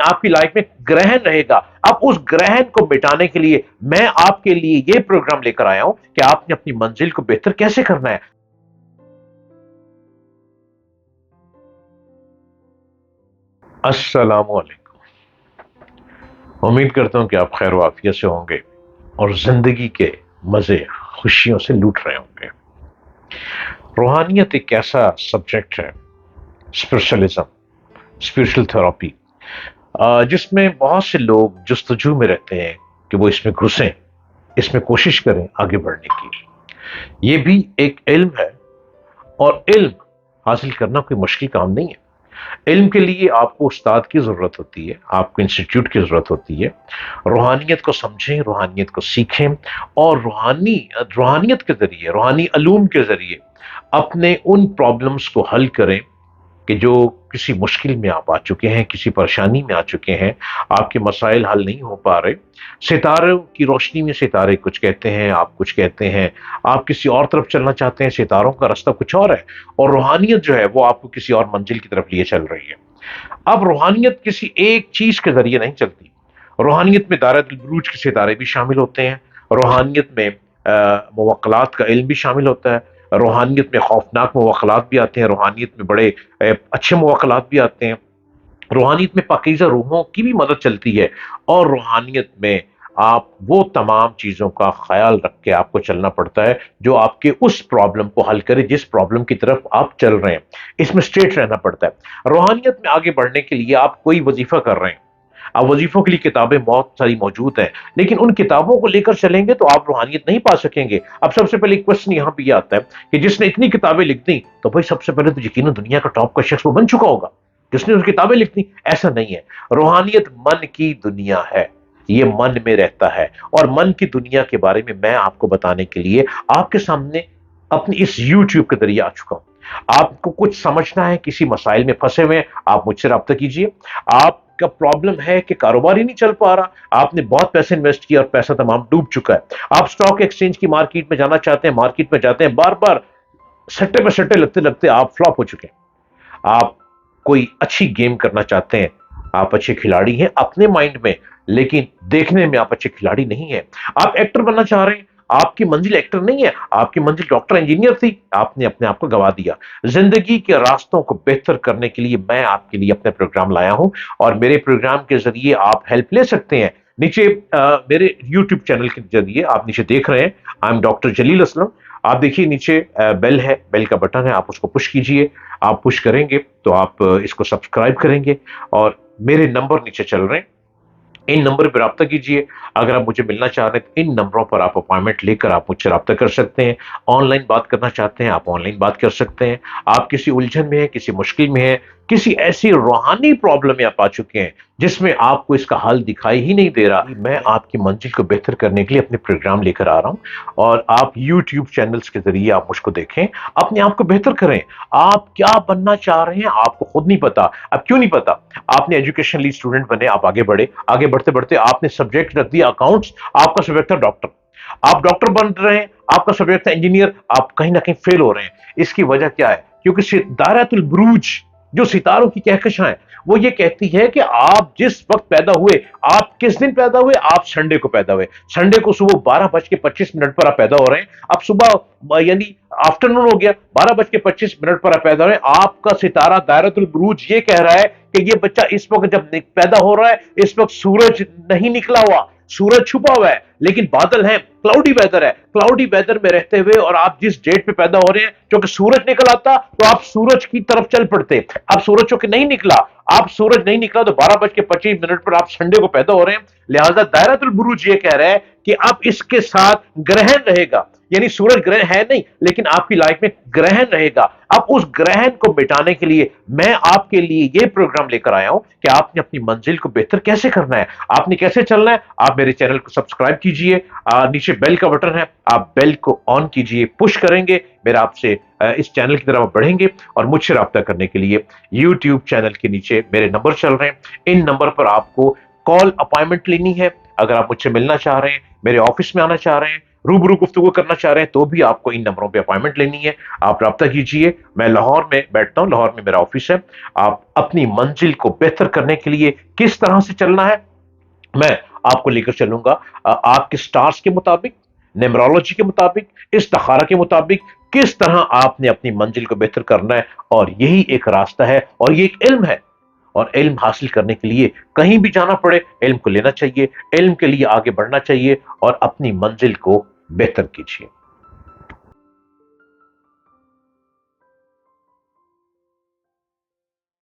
میں آپ کی لائف میں گرہن رہے گا. اب اس گرہن کو مٹانے کے لیے میں آپ کے لیے یہ پروگرام لے کر آیا ہوں کہ آپ نے اپنی منزل کو بہتر کیسے کرنا ہے. السلام علیکم. امید کرتا ہوں کہ آپ خیر و عافیت سے ہوں گے اور زندگی کے مزے خوشیوں سے لوٹ رہے ہوں گے. روحانیت ایک ایسا سبجیکٹ ہے، اسپرچلزم، اسپرچل تھراپی، جس میں بہت سے لوگ جستجو میں رہتے ہیں کہ وہ اس میں گھسیں، اس میں کوشش کریں آگے بڑھنے کی. یہ بھی ایک علم ہے، اور علم حاصل کرنا کوئی مشکل کام نہیں ہے. علم کے لیے آپ کو استاد کی ضرورت ہوتی ہے، آپ کو انسٹیٹیوٹ کی ضرورت ہوتی ہے. روحانیت کو سمجھیں، روحانیت کو سیکھیں، اور روحانیت کے ذریعے، روحانی علوم کے ذریعے اپنے ان پرابلمز کو حل کریں کہ جو کسی مشکل میں آپ آ چکے ہیں، کسی پریشانی میں آ چکے ہیں، آپ کے مسائل حل نہیں ہو پا رہے. ستاروں کی روشنی میں ستارے کچھ کہتے ہیں، آپ کچھ کہتے ہیں. آپ کسی اور طرف چلنا چاہتے ہیں، ستاروں کا راستہ کچھ اور ہے، اور روحانیت جو ہے وہ آپ کو کسی اور منزل کی طرف لیے چل رہی ہے. اب روحانیت کسی ایک چیز کے ذریعے نہیں چلتی. روحانیت میں دائرۃ البروج کے ستارے بھی شامل ہوتے ہیں. روحانیت میں موکلات کا علم بھی شامل ہوتا ہے. روحانیت میں خوفناک موکلات بھی آتے ہیں. روحانیت میں بڑے اچھے موکلات بھی آتے ہیں. روحانیت میں پاکیزہ روحوں کی بھی مدد چلتی ہے. اور روحانیت میں آپ وہ تمام چیزوں کا خیال رکھ کے آپ کو چلنا پڑتا ہے جو آپ کے اس پرابلم کو حل کرے جس پرابلم کی طرف آپ چل رہے ہیں. اس میں اسٹریٹ رہنا پڑتا ہے. روحانیت میں آگے بڑھنے کے لیے آپ کوئی وظیفہ کر رہے ہیں، اب وظیفوں کے لیے کتابیں بہت ساری موجود ہیں، لیکن ان کتابوں کو لے کر چلیں گے تو آپ روحانیت نہیں پا سکیں گے. اب سب سے پہلے ایک کوشچن یہاں پہ یہ آتا ہے کہ جس نے اتنی کتابیں لکھ دی تو بھائی سب سے پہلے تو یقیناً دنیا کا ٹاپ کا شخص وہ بن چکا ہوگا جس نے کتابیں لکھ دی. ایسا نہیں ہے. روحانیت من کی دنیا ہے، یہ من میں رہتا ہے. اور من کی دنیا کے بارے میں آپ کو بتانے کے لیے آپ کے سامنے اپنی اس یوٹیوب کے ذریعے آ چکا ہوں. آپ کو کچھ سمجھنا ہے، کسی مسائل میں پھنسے ہوئے، آپ مجھ سے رابطہ کیجئے. آپ کا پرابلم ہے کہ کاروبار ہی نہیں چل پا رہا، آپ نے بہت پیسے انویسٹ کیا اور پیسہ تمام ڈوب چکا ہے. آپ سٹاک ایکسچینج کی مارکیٹ میں جانا چاہتے ہیں، مارکیٹ میں جاتے ہیں، بار بار سٹے پہ سٹے لگتے لگتے آپ فلاپ ہو چکے ہیں. آپ کوئی اچھی گیم کرنا چاہتے ہیں، آپ اچھے کھلاڑی ہیں اپنے مائنڈ میں، لیکن دیکھنے میں آپ اچھے کھلاڑی نہیں ہیں. آپ ایکٹر بننا چاہ رہے ہیں، آپ کی منزل ایکٹر نہیں ہے، آپ کی منزل ڈاکٹر انجینئر تھی، آپ نے اپنے آپ کو گوا دیا. زندگی کے راستوں کو بہتر کرنے کے لیے میں آپ کے لیے اپنے پروگرام لایا ہوں، اور میرے پروگرام کے ذریعے آپ ہیلپ لے سکتے ہیں. نیچے میرے یوٹیوب چینل کے ذریعے آپ نیچے دیکھ رہے ہیں، آئی ایم ڈاکٹر جلیل اسلم. آپ دیکھیے نیچے بیل ہے، بیل کا بٹن ہے، آپ اس کو پش کیجئے. آپ پش کریں گے تو آپ اس کو سبسکرائب کریں گے، اور میرے نمبر نیچے چل رہے ہیں، ان نمبر پہ رابطہ کیجئے. اگر آپ مجھے ملنا چاہ رہے ہیں تو ان نمبروں پر آپ اپوائنٹمنٹ لے کر آپ مجھ سے رابطہ کر سکتے ہیں. آن لائن بات کرنا چاہتے ہیں، آپ آن لائن بات کر سکتے ہیں. آپ کسی الجھن میں ہیں، کسی مشکل میں ہیں، کسی ایسی روحانی پرابلم میں آپ آ چکے ہیں جس میں آپ کو اس کا حل دکھائی ہی نہیں دے رہا، میں آپ کی منزل کو بہتر کرنے کے لیے اپنے پروگرام لے کر آ رہا ہوں. اور آپ یوٹیوب چینلز کے ذریعے آپ مجھ کو دیکھیں، اپنے آپ کو بہتر کریں. آپ کیا بننا چاہ رہے ہیں آپ کو خود نہیں پتا. اب کیوں نہیں پتا؟ آپ نے ایجوکیشن لیڈ اسٹوڈنٹ بنے، آپ آگے بڑھے، آگے بڑھتے بڑھتے آپ نے سبجیکٹ رکھ دیا اکاؤنٹس، آپ کا سبجیکٹ تھا ڈاکٹر. آپ ڈاکٹر بن رہے ہیں، آپ کا سبجیکٹ تھا انجینئر، آپ کہیں نہ کہیں فیل ہو رہے ہیں. اس کی وجہ کیا ہے؟ کیونکہ دائرۃ البروج جو ستاروں کی کہکشاں ہے وہ یہ کہتی ہے کہ آپ جس وقت پیدا ہوئے، آپ کس دن پیدا ہوئے؟ آپ سنڈے کو پیدا ہوئے. سنڈے کو صبح 12:25 پر آپ پیدا ہو رہے ہیں. اب صبح یعنی آفٹرنون ہو گیا، 12:25 پر آپ پیدا ہو رہے ہیں. آپ کا ستارہ دائرۃ البروج یہ کہہ رہا ہے کہ یہ بچہ اس وقت جب پیدا ہو رہا ہے، اس وقت سورج نہیں نکلا ہوا، سورج چھپا ہوا ہے، لیکن بادل ہیں، کلاؤڈی ویدر ہے. کلاؤڈی ویدر میں رہتے ہوئے اور آپ جس ڈیٹ پہ پیدا ہو رہے ہیں، چونکہ سورج نکل آتا تو آپ سورج کی طرف چل پڑتے. اب سورج چونکہ نہیں نکلا، آپ سورج نہیں نکلا تو 12:25 پر آپ سنڈے کو پیدا ہو رہے ہیں. لہذا دائرۃ البروج یہ کہہ رہا ہے کہ اب اس کے ساتھ گرہن رہے گا، یعنی سورج گرہن ہے نہیں لیکن آپ کی لائف میں گرہن رہے گا. اب اس گرہن کو مٹانے کے لیے میں آپ کے لیے یہ پروگرام لے کر آیا ہوں کہ آپ نے اپنی منزل کو بہتر کیسے کرنا ہے، آپ نے کیسے چلنا ہے. آپ میرے چینل کو سبسکرائب کیجئے، نیچے بیل کا بٹن ہے، آپ بیل کو آن کیجئے، پش کریں گے، میرا آپ سے اس چینل کی طرف بڑھیں گے. اور مجھ سے رابطہ کرنے کے لیے یوٹیوب چینل کے نیچے میرے نمبر چل رہے ہیں، ان نمبر پر آپ کو کال اپائنٹمنٹ لینی ہے. اگر آپ مجھ سے ملنا چاہ رہے ہیں، میرے آفس میں آنا چاہ رہے ہیں، روبرو گفتگو کرنا چاہ رہے ہیں تو بھی آپ کو ان نمبروں پہ اپائنٹمنٹ لینی ہے، آپ رابطہ کیجئے۔ میں لاہور میں بیٹھتا ہوں، لاہور میں میرا آفس ہے۔ آپ اپنی منزل کو بہتر کرنے کے لیے کس طرح سے چلنا ہے، میں آپ کو لے کر چلوں گا۔ آپ کے سٹارز کے مطابق، نیمرولوجی کے مطابق، استخارہ کے مطابق کس طرح آپ نے اپنی منزل کو بہتر کرنا ہے، اور یہی ایک راستہ ہے اور یہ ایک علم ہے۔ اور علم حاصل کرنے کے لیے کہیں بھی جانا پڑے علم کو لینا چاہیے، علم کے لیے آگے بڑھنا چاہیے اور اپنی منزل کو بہتر کیجیے۔